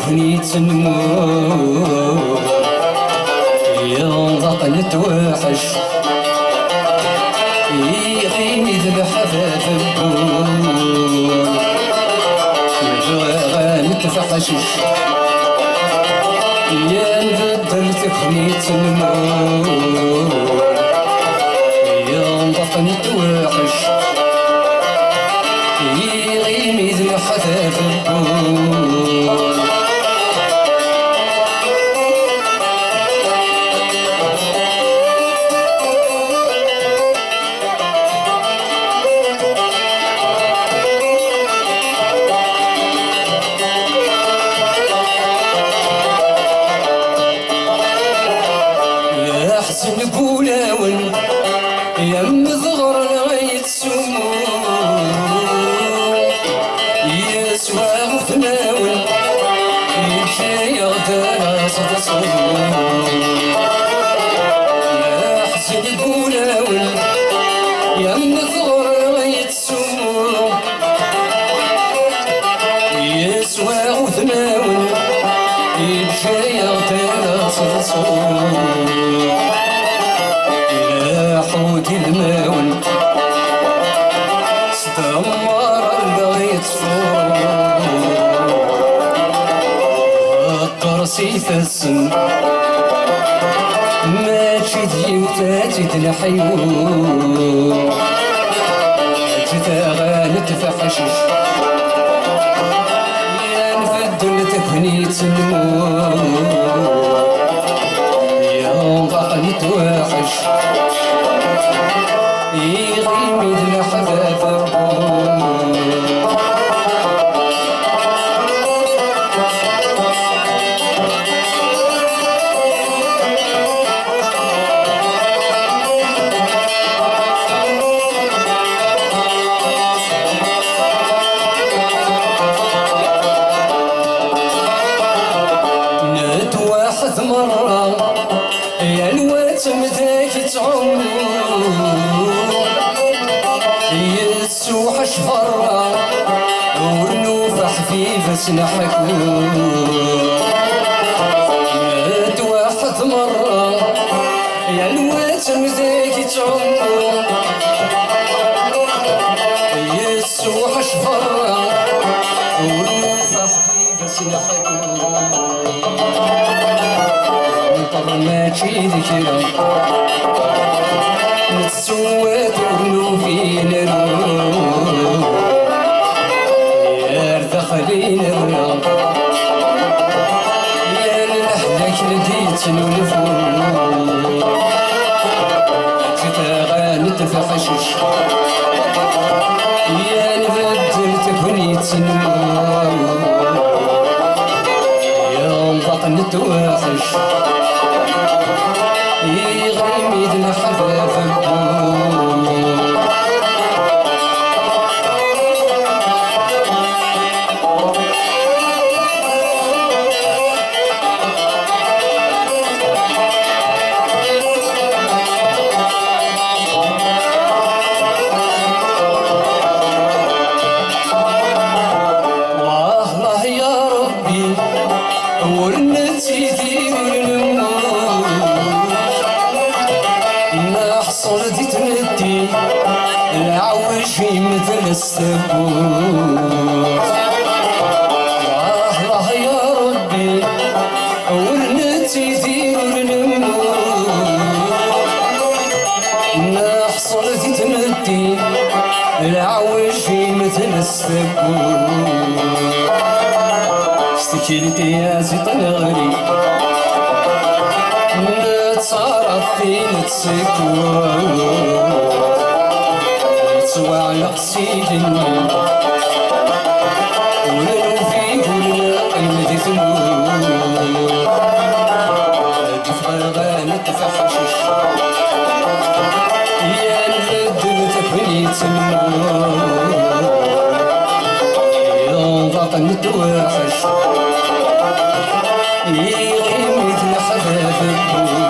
تفنيت النمور ينضق نتوحش يغيني ذبحة في الدور مجوغا نتفحشش يا نبدل تفنيت النمور ينضق نتوحش يغيني ذبحة في الدور نقولاون يا مذغر لغاية سموم يسوى غفناون يمشي يغدر صدصوم يا حسن قولاون يا مذغر لغاية سموم يسوى غفناون يمشي يغدر صدصوم حوت الماون استمر البغيت فوق الطرسي فالسن ماشي ديوتاتي تنحيو جتا نتفحشش يا نفدل تفنيت النمور يا نضق نتوحش يغيمي الحفاف الروم نتواحد مرة يا الواتم ذاك تعوم يسوح شفرة ونوف حفيفة سنحكو نتواحد مرة يا الواتم ذاك تعوم يسوح شفرة ونوف حفيفة سنحكو ماشي ذكرى نتسوات ونوفين الروم يا ارتخلين الروم يا للحدك نديت نولفون جتا نتفحشش يا نبدل تكونيت النور يا نضق نتوحش يغيمي الحفاف الدور تيدي نحصل دي تندي العوج مثل السبوع الله يا ربي ورنتي دير نحصل دي تندي العوج مثل السبوع استكيلتي يا زي طلغري نتصارطي نتسكوت نتسوى على قصيدني ولو في قولنا المدي ثمود هادي فغاغا نتفحشش يا نبدل تكوني تموت يا باطن نتوحش يغيب مثل حباب